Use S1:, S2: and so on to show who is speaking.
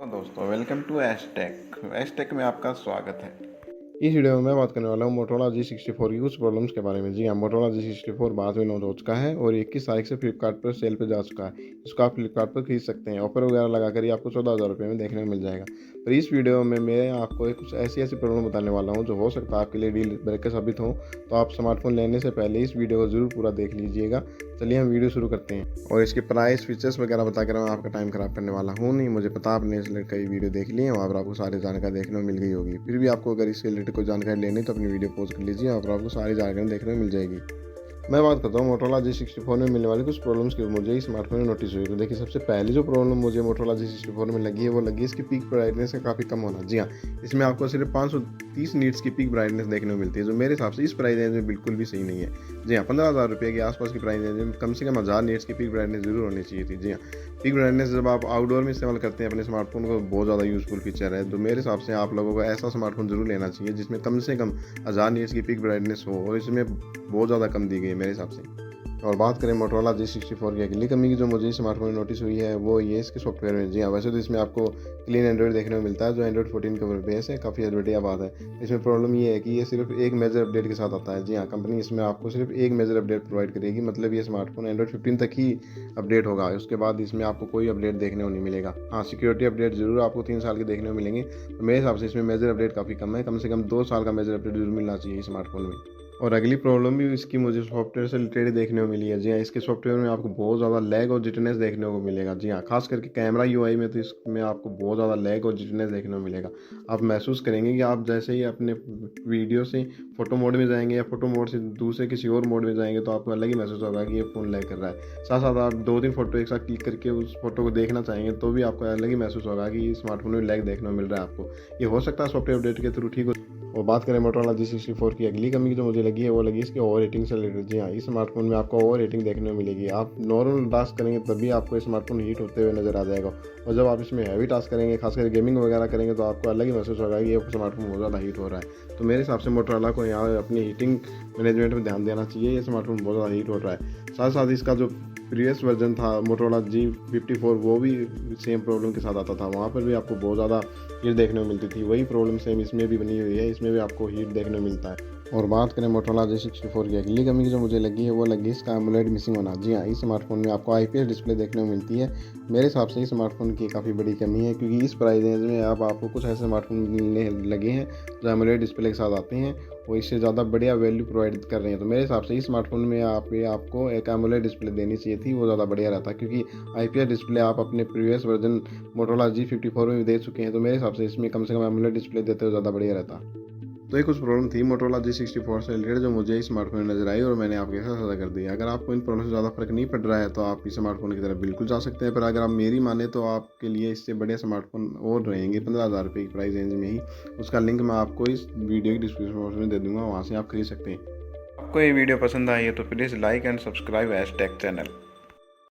S1: दोस्तों welcome to एशटेक में आपका स्वागत है।
S2: इस वीडियो में मैं बात करने वाला हूँ मोटोरोला G64 की कुछ प्रॉब्लम्स के बारे में। जी हाँ, मोटोरोला G64 बाद में लॉन्च हो चुका है और 21 तारीख से फ्लिपकार्ट पर सेल पे जा चुका है। इसको आप फ्लिपकार्ट पर खरीद सकते हैं। ऑफर वगैरह लगाकर ही आपको 14,000 रुपये में देखने को मिल जाएगा। तो इस वीडियो में मैं आपको कुछ ऐसी प्रॉब्लम बताने वाला हूँ जो हो सकता है आपके लिए डील ब्रेकर साबित हो। तो आप स्मार्टफोन लेने से पहले इस वीडियो को जरूर पूरा देख लीजिएगा। चलिए हम वीडियो शुरू करते हैं और इसके प्राइस फीचर्स वगैरह बताकर मैं आपका टाइम खराब करने वाला हूँ नहीं। मुझे पता आपने इस रिलेटेड कई वीडियो देख लिए हैं, वहाँ पर आपको सारी जानकारी देखने को मिल गई होगी। फिर भी आपको अगर इसके रिलेटेड कोई जानकारी लेनी तो अपनी वीडियो पॉज कर लीजिए, वहाँ पर आपको सारी जानकारी देखने को मिल जाएगी। मैं बात करता हूँ मोटोरोला G64 में मिलने वाली कुछ प्रॉब्लम्स की मुझे इस स्मार्टफोन में नोटिस हुई। तो देखिए, सबसे पहली जो प्रॉब्लम मुझे मोटोरोला G64 में लगी है वो लगी इसकी पीक ब्राइटनेस का काफ़ी कम होना। जी हाँ, इसमें आपको सिर्फ 530 नीट्स की पीक ब्राइटनेस देखने को मिलती है, जो मेरे हिसाब से इस प्राइस रेंज में बिल्कुल भी सही नहीं है। जी हाँ, 15,000 रुपये के आसपास की प्राइस रेंज में कम से कम 1000 नीट्स की पीक ब्राइटनेस जरूर होनी चाहिए थी। जी हाँ, पीक ब्राइटनेस जब आप आउटडोर में इस्तेमाल करते हैं अपने स्मार्टफोन को, बहुत ज़्यादा यूज़फुल फीचर है। तो मेरे हिसाब से आप लोगों को ऐसा स्मार्टफोन जरूर लेना चाहिए जिसमें कम से कम 1000 नीट्स की पीक ब्राइटनेस हो, और इसमें बहुत ज़्यादा कम दी गई है मेरे हिसाब से। और बात करें मोटोरोला G64 की अगली कमी की जो मुझे स्मार्टफोन में नोटिस हुई है वो ये इसके सॉफ्टवेयर में। जी हाँ, वैसे तो इसमें आपको क्लीन एंड्रॉइड देखने को मिलता है जो एंड्रॉइड 14 का बेस है, काफ़ी बढ़िया बात है। इसमें प्रॉब्लम ये है कि ये सिर्फ एक मेजर अपडेट के साथ आता है। जी हाँ, कंपनी इसमें आपको सिर्फ एक मेजर अपडेट प्रोवाइड करेगी, मतलब ये स्मार्टफोन एंड्रॉइड 15 तक ही अपडेट होगा। उसके बाद इसमें आपको कोई अपडेट देखने को नहीं मिलेगा। हाँ, सिक्योरिटी अपडेट जरूर आपको 3 साल के देखने को मिलेंगे। तो मेरे हिसाब से इसमें मेजर अपडेट काफ़ी कम है, कम से कम 2 साल का मेजर अपडेट जरूर मिलना चाहिए स्मार्टफोन में। और अगली प्रॉब्लम भी इसकी मुझे सॉफ्टवेयर से रिलेटेड देखने को मिली है। जी हाँ, इसके सॉफ्टवेयर में आपको बहुत ज़्यादा लैग और जिटनेस देखने को मिलेगा। जी हाँ, खास करके कैमरा यूआई में तो इसमें आपको बहुत ज़्यादा लैग और जिटनेस देखने को मिलेगा। आप महसूस करेंगे कि आप जैसे ही अपने वीडियो से फ़ोटो मोड में जाएंगे या फोटो मोड से दूसरे किसी और मोड में जाएंगे तो आपको अलग ही महसूस होगा कि ये फ़ोन लैग कर रहा है। साथ साथ आप 2-3 फोटो एक साथ क्लिक करके उस फोटो को देखना चाहेंगे तो भी आपको अलग ही महसूस होगा कि स्मार्टफोन में लैग देखने को मिल रहा है आपको। ये हो सकता है सॉफ्टवेयर अपडेट के थ्रू ठीक हो। और बात करें मोटोरोला G64 की अगली कमी जो मुझे लगी है वो लगी इसकी ओवर हीटिंग से रिलेटेड। जी हाँ, इस स्मार्टफोन में आपको ओवर हीटिंग देखने को मिलेगी। आप नॉर्मल टास्क करेंगे तभी आपको स्मार्टफोन हीट होते हुए नजर आ जाएगा, और जब आप इसमें हैवी टास्क करेंगे, खासकर गेमिंग वगैरह करेंगे, तो आपको अलग ही महसूस होगा कि ये स्मार्टफोन बहुत ज़्यादा हीट हो रहा है। तो मेरे हिसाब से मोटोरोला को यहाँ अपनी हीटिंग मैनेजमेंट में ध्यान देना चाहिए। ये स्मार्टफोन बहुत ज़्यादा हीट हो रहा है। साथ साथ इसका जो प्रीवियस वर्जन था मोटोरोला G54 वो भी सेम प्रॉब्लम के साथ आता था, वहाँ पर भी आपको बहुत ज़्यादा हीट देखने को मिलती थी। वही प्रॉब्लम सेम इसमें भी बनी हुई है, इसमें भी आपको हीट देखने को मिलता है। और बात करें मोटोरोला G64 की अगली कमी जो मुझे लगी है वो लगी इसका एमोलेड मिसिंग होना। जी हाँ, इस स्मार्टफोन में आपको IPS डिस्प्ले देखने को मिलती है। मेरे हिसाब से इस स्मार्टफोन की काफ़ी बड़ी कमी है, क्योंकि इस प्राइस रेंज में अब आपको कुछ ऐसे स्मार्टफोन मिलने लगे हैं जो एमोलेड डिस्प्ले के साथ आते हैं, वो इससे ज़्यादा बढ़िया वैल्यू प्रोवाइड कर रहे हैं। तो मेरे हिसाब से इस स्मार्टफोन में आपको एक एमोलेड डिस्प्ले देनी चाहिए थी, वो ज़्यादा बढ़िया रहता, क्योंकि IPS डिस्प्ले आप अपने प्रीवियस वर्जन मोटोरोला G54 में भी दे चुके हैं। तो मेरे हिसाब से इसमें कम से कम एमोलेड डिस्प्ले देते हुए ज़्यादा बढ़िया रहता। तो ये कुछ प्रॉब्लम थी मोटोरोला G64 से रिलेटेड जो मुझे इस स्मार्टफोन में नजर आई और मैंने आपके साथ साझा कर दी। अगर आपको इन प्रॉब्लम से ज़्यादा फर्क नहीं पड़ रहा है तो आप इस स्मार्टफोन की तरफ बिल्कुल जा सकते हैं, पर अगर आप मेरी माने तो आपके लिए इससे बढ़िया स्मार्टफोन और रहेंगे 15,000 रुपये की प्राइस रेंज में ही। उसका लिंक मैं आपको इस वीडियो की डिस्क्रिप्शन बॉक्स में दे दूंगा, वहाँ से आप खरीद सकते हैं।
S1: आपको ये वीडियो पसंद आई है तो please like and subscribe Ashtech channel.